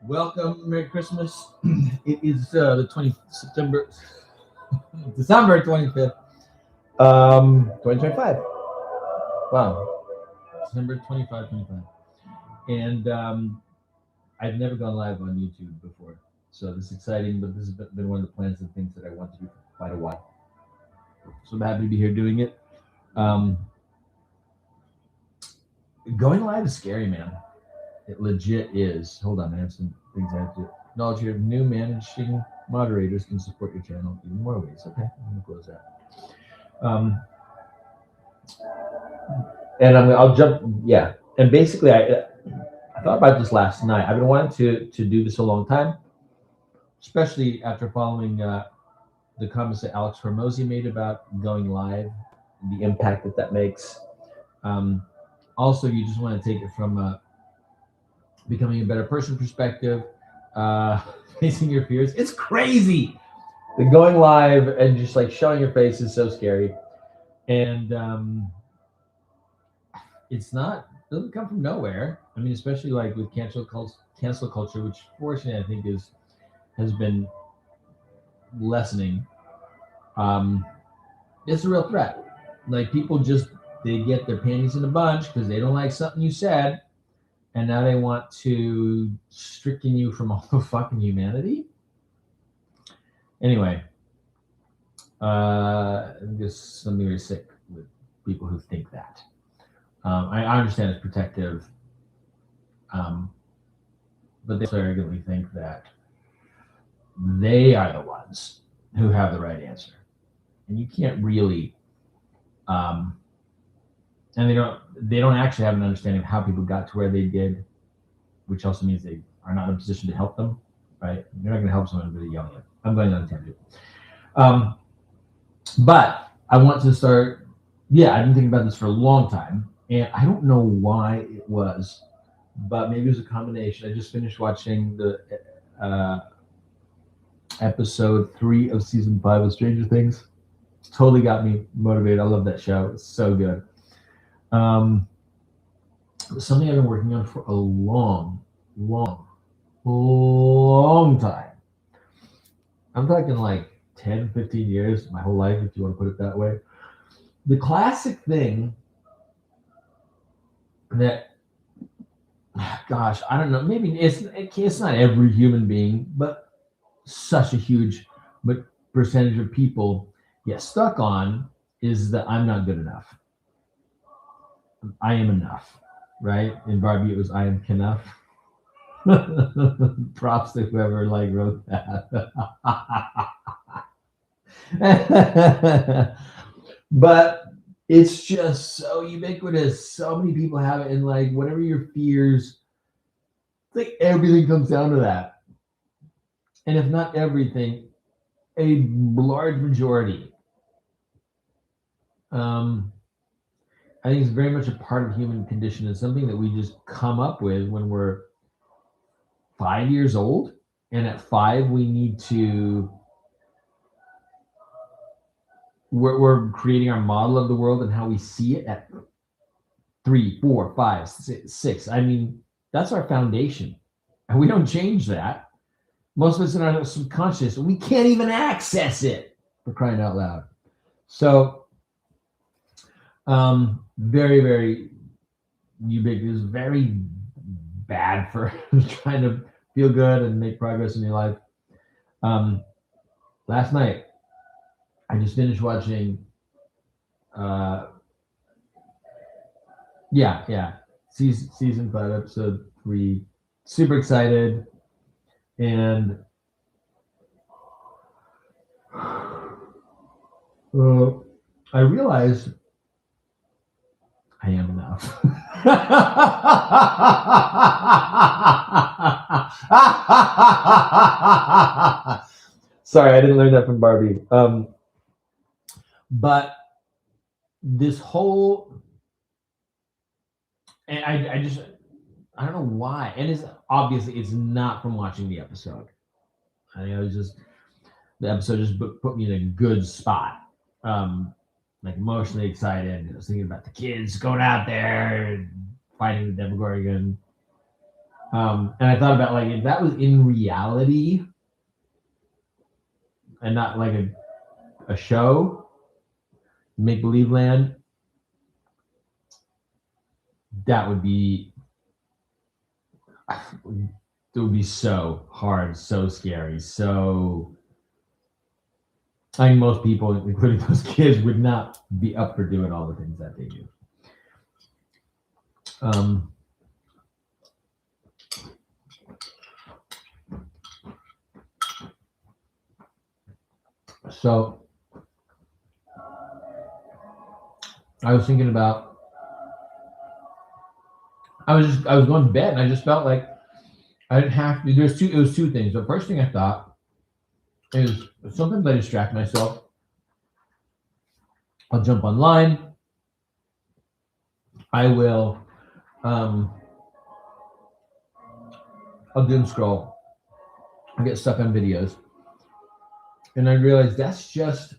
Welcome, Merry Christmas. It is the December 25th, 2025. Wow, December 25. And I've never gone live on YouTube before, so this is exciting. But this has been one of the plans and things that I want to do for quite a while. So I'm happy to be here doing it. Um, Going live is scary, man. It legit is. Hold on, I have some things I have to acknowledge here. New managing moderators can support your channel in more ways. Okay, I'm gonna close that. And I'll jump. Yeah, and basically, I thought about this last night. I've been wanting to do this a long time, especially after following the comments that Alex Hormozy made about going live, the impact that makes. Also, you just want to take it from becoming a better person perspective, facing your fears. It's crazy. The going live and just like showing your face is so scary, and it's not doesn't come from nowhere. I mean, especially like with cancel culture, which fortunately I think has been lessening. It's a real threat. Like people they get their panties in a bunch because they don't like something you said, and now they want to stricken you from all the fucking humanity. Anyway, I'm just something very sick with people who think that. I understand it's protective, but they also arrogantly think that they are the ones who have the right answer, and you can't really. And they don't actually have an understanding of how people got to where they did, which also means they are not in a position to help them, right? You're not going to help someone really yelling at them. I'm going on a tangent. But I want to start. Yeah, I've been thinking about this for a long time, and I don't know why it was, but maybe it was a combination. I just finished watching the episode 3 of season 5 of Stranger Things. Totally got me motivated. I love that show. It's so good. Something I've been working on for a long time. I'm talking like 10, 15 years, my whole life, if you want to put it that way. The classic thing that, gosh, I don't know, maybe it's not every human being, but such a huge percentage of people get stuck on is that I'm not good enough. I am enough, right? In Barbie, it was I am enough. Props to whoever wrote that. But it's just so ubiquitous. So many people have it, and whatever your fears, everything comes down to that. And if not everything, a large majority. I think it's very much a part of human condition. It's something that we just come up with when we're 5 years old, and at 5 we need to. We're creating our model of the world and how we see it at 3, 4, 5, 6. I mean, that's our foundation, and we don't change that. Most of us in our subconscious, we can't even access it, for crying out loud. So. Very, very ubiquitous, very bad for trying to feel good and make progress in your life. Last night, I just finished watching, season 5, episode 3. Super excited, and I realized I am enough. Sorry, I didn't learn that from Barbie. But this whole, and I don't know why, and it's not from watching the episode. I think the episode just put me in a good spot. Emotionally excited. I was thinking about the kids going out there and fighting the Demogorgon. And I thought about like if that was in reality and not like a show, make believe land, that would be it would be so hard, so scary, so I think most people, including those kids, would not be up for doing all the things that they do. So I was thinking about I was going to bed and I just felt like I didn't have to. It was two things. The first thing I thought is sometimes I distract myself. I'll jump online. I will I'll doom scroll. I get stuck on videos. And I realized that's just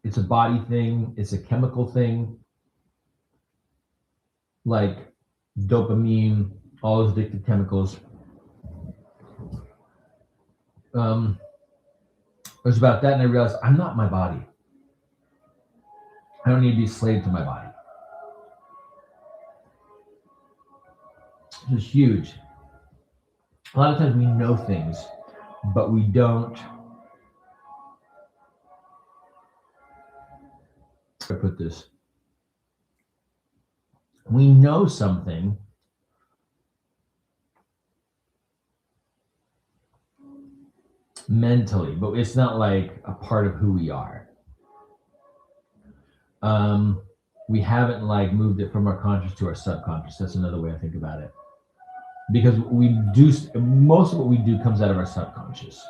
it's a body thing, it's a chemical thing, like dopamine, all those addictive chemicals. It was about that, and I realized I'm not my body. I don't need to be a slave to my body. It's huge. A lot of times we know things, but we don't. I put this. We know something, mentally, but it's not like a part of who we are. We haven't like moved it from our conscious to our subconscious. That's another way I think about it. Because we do most of what we do comes out of our subconscious.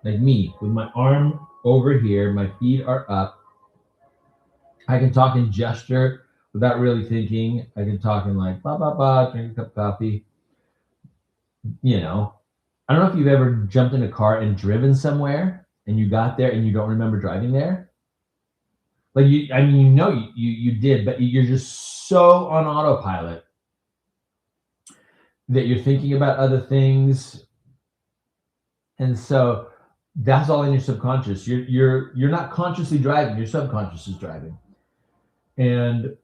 Like me, with my arm over here, my feet are up. I can talk and gesture without really thinking. I can talk and like blah blah blah, drink a cup of coffee. You know, I don't know if you've ever jumped in a car and driven somewhere and you got there and you don't remember driving there. Like you did, but you're just so on autopilot that you're thinking about other things. And so that's all in your subconscious. You're not consciously driving, your subconscious is driving. And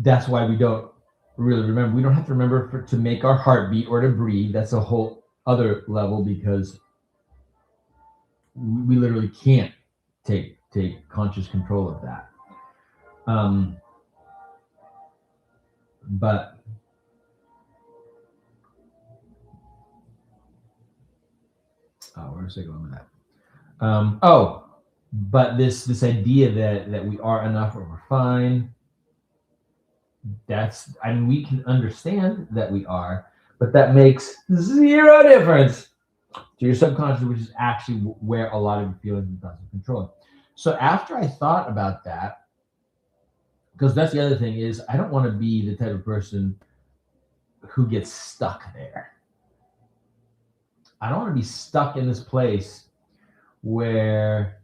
that's why we don't really remember. We don't have to remember to make our heart beat or to breathe. That's a whole other level because we literally can't take conscious control of that. But where's I going with that? But this idea that we are enough or we're fine. We can understand that we are, but that makes zero difference to your subconscious, which is actually where a lot of your feelings and thoughts are controlling. So after I thought about that, because that's the other thing is I don't want to be the type of person who gets stuck there. I don't want to be stuck in this place where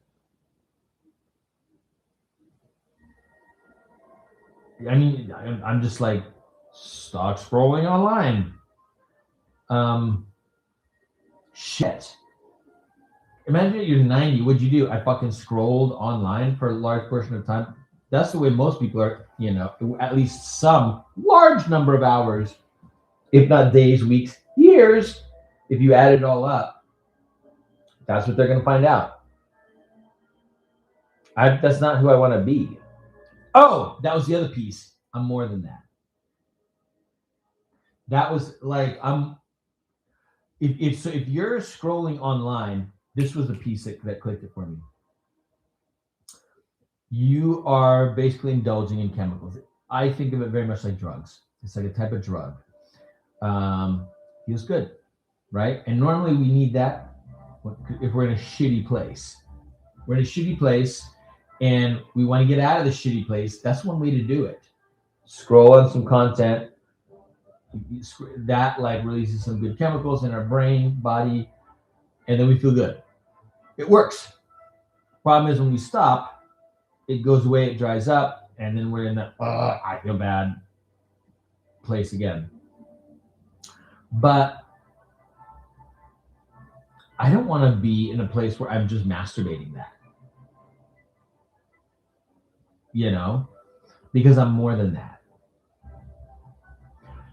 I'm just like stuck scrolling online. Shit. Imagine you're 90. What'd you do? I fucking scrolled online for a large portion of time. That's the way most people are, at least some large number of hours, if not days, weeks, years, if you add it all up. That's what they're going to find out. That's not who I want to be. Oh, that was the other piece. I'm more than that. That was like if you're scrolling online, this was the piece that clicked it for me. You are basically indulging in chemicals. I think of it very much like drugs. It's like a type of drug. Feels good, right? And normally we need that if we're in a shitty place. We're in a shitty place and we want to get out of the shitty place. That's one way to do it. Scroll on some content. That like releases some good chemicals in our brain, body, and then we feel good. It works. Problem is when we stop, it goes away, it dries up, and then we're in the I feel bad. place again. But I don't want to be in a place where I'm just masturbating that, because I'm more than that.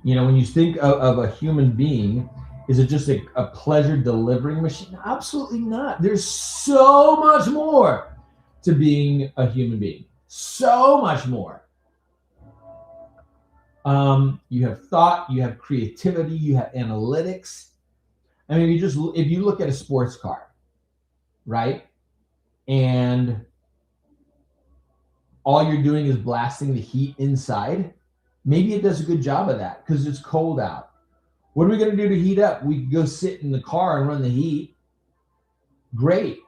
When you think of a human being, is it just a pleasure delivering machine? Absolutely not. There's so much more to being a human being. So much more. You have thought, you have creativity, you have analytics. I mean, if you look at a sports car, right? And all you're doing is blasting the heat inside, maybe it does a good job of that because it's cold out. What are we going to do to heat up? We go sit in the car and run the heat. Great.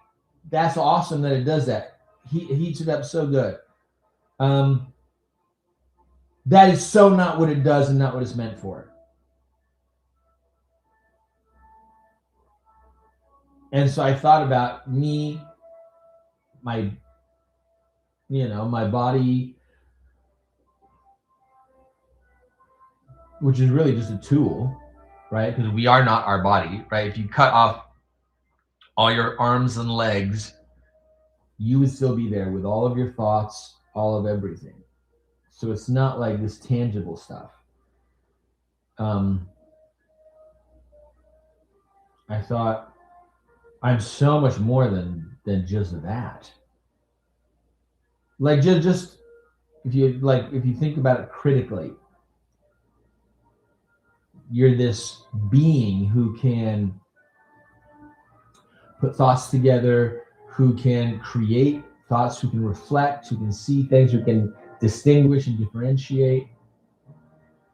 That's awesome that it does that. Heats it up so good. That is so not what it does and not what it's meant for. And so I thought about me, my body, which is really just a tool, right? Because we are not our body, right? If you cut off all your arms and legs, you would still be there with all of your thoughts, all of everything. So it's not like this tangible stuff. I thought I'm so much more than just that. Like just if you think about it critically, you're this being who can put thoughts together, who can create thoughts, who can reflect, who can see things, who can distinguish and differentiate,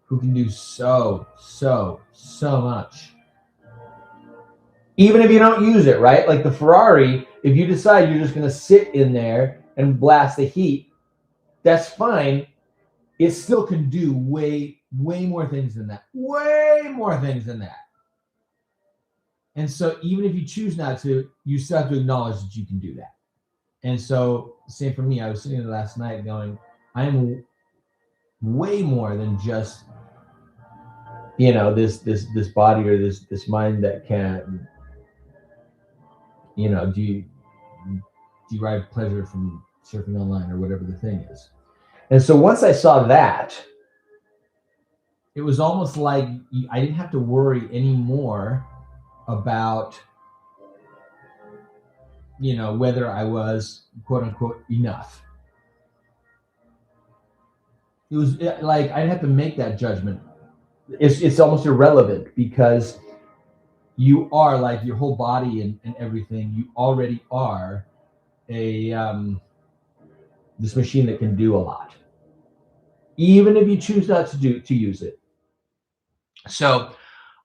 who can do so much. Even if you don't use it, right? Like the Ferrari, if you decide you're just going to sit in there and blast the heat, that's fine. It still can do way more things than that. Way more things than that. And so even if you choose not to, you still have to acknowledge that you can do that. And so same for me. I was sitting there last night going, I am way more than just, this body or this mind that can, derive pleasure from surfing online or whatever the thing is. And so once I saw that, it was almost like I didn't have to worry anymore about, whether I was quote unquote enough. It was like I didn't have to make that judgment. It's almost irrelevant because you are, like, your whole body and everything. You already are this machine that can do a lot, even if you choose not to use it. So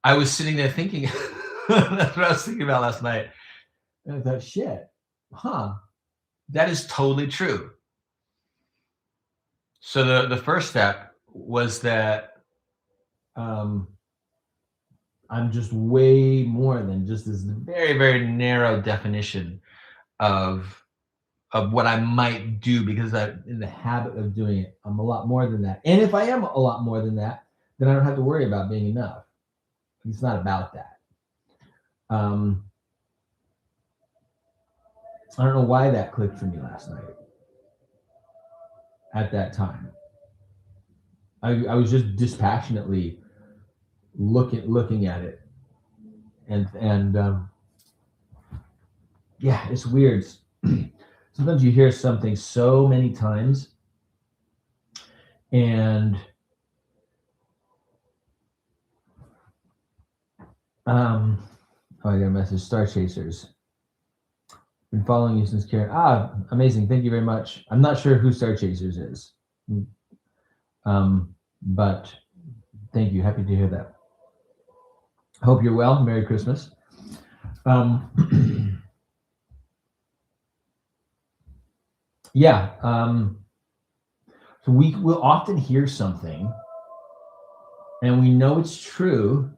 I was sitting there thinking, that's what I was thinking about last night. And I thought, shit, that is totally true. So the first step was that I'm just way more than just this very, very narrow definition of what I might do, because I'm in the habit of doing it. I'm a lot more than that. And if I am a lot more than that, then I don't have to worry about being enough. It's not about that. I don't know why that clicked for me last night. At that time, I was just dispassionately looking at it, and yeah, it's weird. Sometimes you hear something so many times, and I got a message. Star Chasers. Been following you since Karen. Amazing. Thank you very much. I'm not sure who Star Chasers is. But thank you. Happy to hear that. Hope you're well. Merry Christmas. Yeah. So we will often hear something and we know it's true,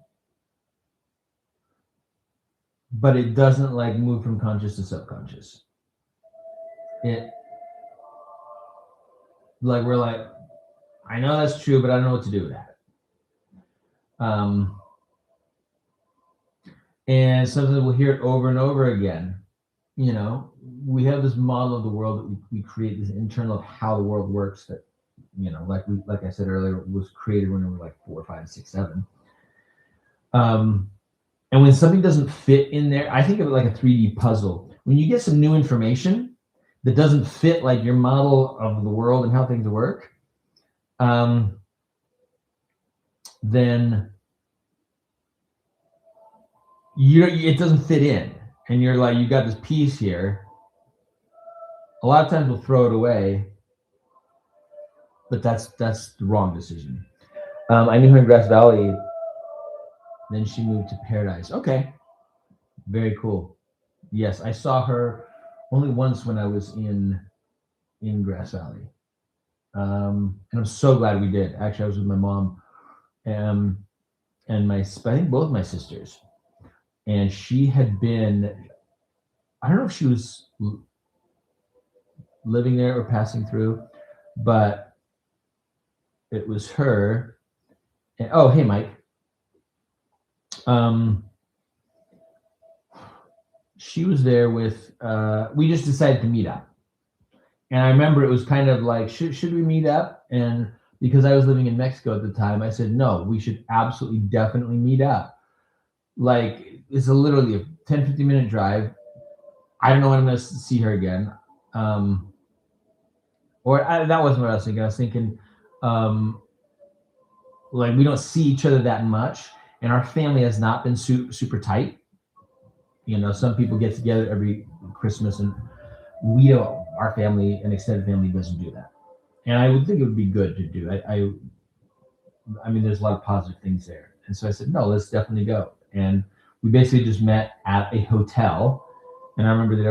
but it doesn't move from conscious to subconscious. We're like, I know that's true, but I don't know what to do with that. Um, and sometimes we'll hear it over and over again. You know, we have this model of the world that we create this internal of how the world works that, you know, like I said earlier, was created when we were like 4, 5, 6, 7. And when something doesn't fit in there, I think of it like a 3D puzzle. When you get some new information that doesn't fit like your model of the world and how things work, then it doesn't fit in, and you're like, you got this piece here. A lot of times we'll throw it away, but that's the wrong decision. I knew her in Grass Valley. Then she moved to Paradise. Okay, very cool. Yes, I saw her only once when I was in Grass Valley, and I'm so glad we did. Actually, I was with my mom, and I think both my sisters, and she had been. I don't know if she was living there or passing through, but it was her. And, oh, hey, Mike. She was there with. We just decided to meet up, and I remember it was kind of like, should we meet up? And because I was living in Mexico at the time, I said no. We should absolutely, definitely meet up. Like, it's literally a 10-15 minute drive. I don't know when I'm going to see her again. That wasn't what I was thinking. I was thinking, like, we don't see each other that much, and our family has not been super tight. You know, some people get together every Christmas, and we don't. Our family and extended family doesn't do that, and I would think it would be good to do. I mean, there's a lot of positive things there, and so I said, no, let's definitely go. And we basically just met at a hotel, and I remember it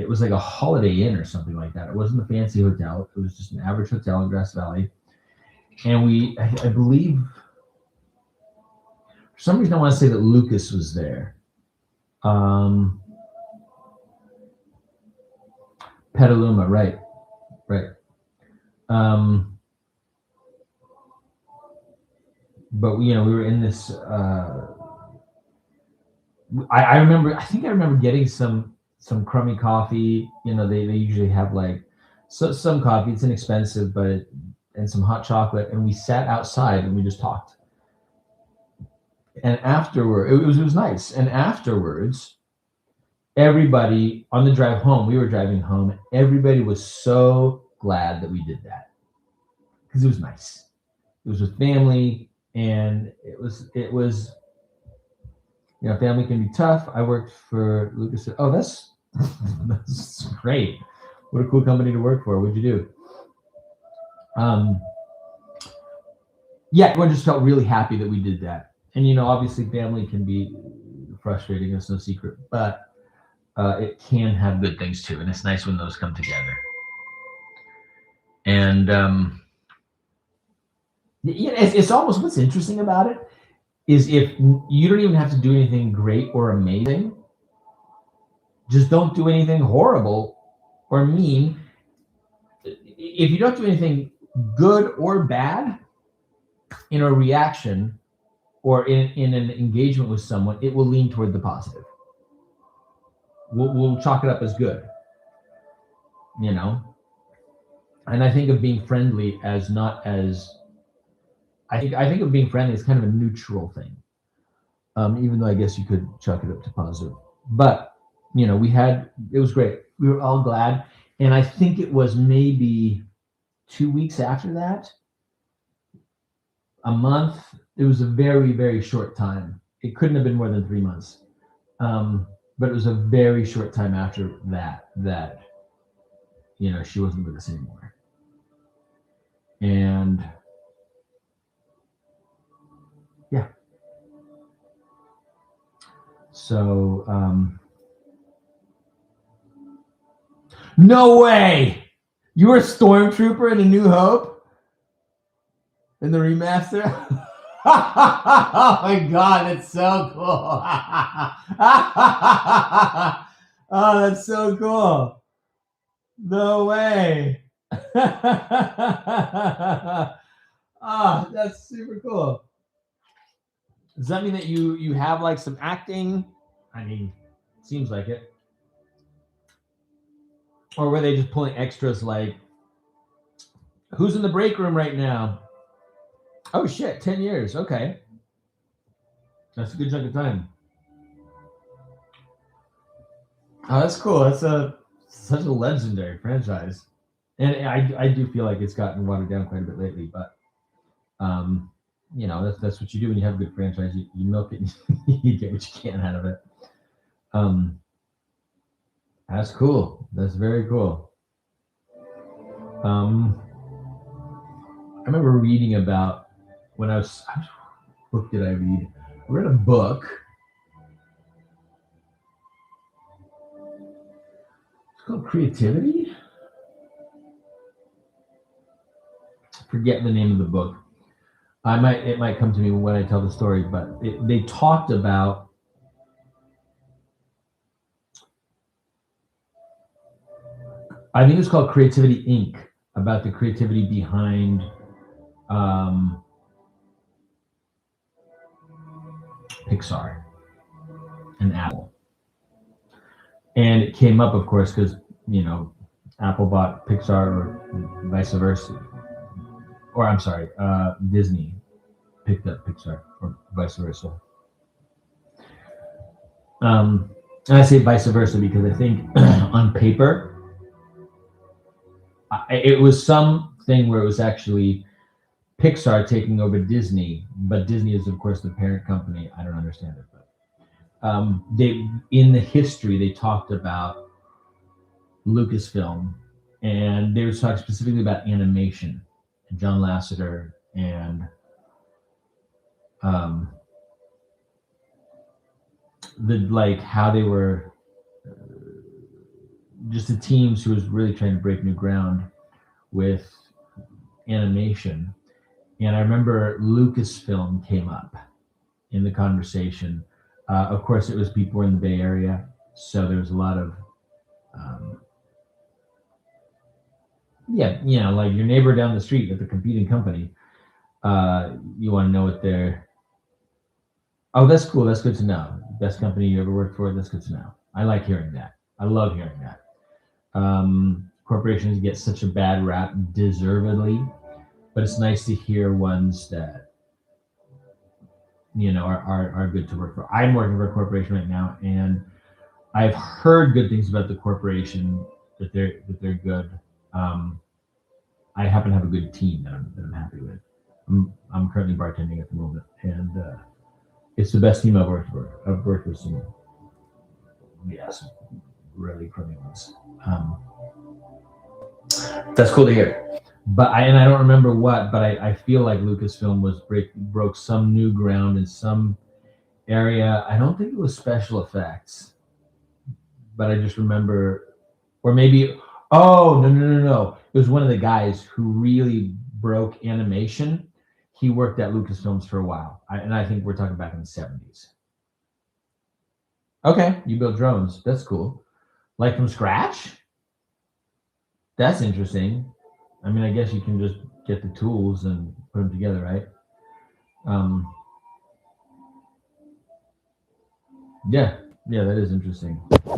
was like a Holiday Inn or something like that. It wasn't a fancy hotel. It was just an average hotel in Grass Valley. And I believe, for some reason, I want to say that Lucas was there. Petaluma, right. But you know, we were in this. I remember. I think I remember getting some crummy coffee. You know, they usually have like some coffee. It's inexpensive, and some hot chocolate. And we sat outside and we just talked. And afterward, it was nice. And afterwards, everybody on the drive home, we were driving home. Everybody was so glad that we did that because it was nice. It was with family, and it was. You know, family can be tough. I worked for Lucas. Oh, that's great. What a cool company to work for. What'd you do? Yeah, everyone just felt really happy that we did that. And, you know, obviously family can be frustrating. It's no secret, but it can have good things too. And it's nice when those come together. And it's almost, what's interesting about it is if you don't even have to do anything great or amazing, just don't do anything horrible or mean. If you don't do anything good or bad in a reaction or in an engagement with someone, it will lean toward the positive. We'll chalk it up as good, you know? And I think of being friendly as not as, I think of being friendly as kind of a neutral thing. Even though I guess you could chalk it up to positive. But, you know, it was great. We were all glad. And I think it was maybe 2 weeks after that, a month. It was a very, very short time. It couldn't have been more than 3 months. But it was a very short time after that, you know, she wasn't with us anymore. And yeah. So, no way! You were a stormtrooper in A New Hope? In the remaster? Oh my god, that's so cool. Oh, that's so cool. No way. Oh, that's super cool. Does that mean that you have like some acting? I mean, seems like it. Or were they just pulling extras like, who's in the break room right now? Oh shit, 10 years. Okay. That's a good chunk of time. Oh, that's cool. That's such a legendary franchise. And I do feel like it's gotten watered down quite a bit lately, but that's what you do when you have a good franchise. You milk it, and you get what you can out of it. That's cool. That's very cool. I remember reading about when I was what book did I read? I read a book. It's called Creativity. Forget the name of the book. It might come to me when I tell the story, but they talked about I think it's called Creativity Inc. About the creativity behind Pixar and Apple. And it came up, of course, because Apple bought Pixar or vice versa. Or I'm sorry, Disney picked up Pixar or vice versa. And I say vice versa because I think on paper, it was something where it was actually Pixar taking over Disney, but Disney is of course the parent company. I don't understand it, but they in the history they talked about Lucasfilm, and they were talking specifically about animation, John Lasseter and how they were just the teams who was really trying to break new ground with animation. And I remember Lucasfilm came up in the conversation. Of course, it was people in the Bay Area, so there was a lot of, like your neighbor down the street at the competing company. You want to know what they're. Oh, that's cool. That's good to know. Best company you ever worked for. That's good to know. I like hearing that. I love hearing that. Corporations get such a bad rap, deservedly, but it's nice to hear ones that are good to work for. I'm working for a corporation right now, and I've heard good things about the corporation, that they're good. I happen to have a good team that I'm happy with. I'm currently bartending at the moment, and it's the best team I've worked for. I've worked with some really crummy ones. That's cool to hear. But I don't remember what, but I feel like Lucasfilm broke some new ground in some area. I don't think it was special effects, but I just remember, or maybe, oh no, it was one of the guys who really broke animation. He worked at Lucasfilms for a while, and I think we're talking back in the 70s. Okay, you built drones. That's cool. Like from scratch? That's interesting. I mean, I guess you can just get the tools and put them together, right? Yeah, that is interesting.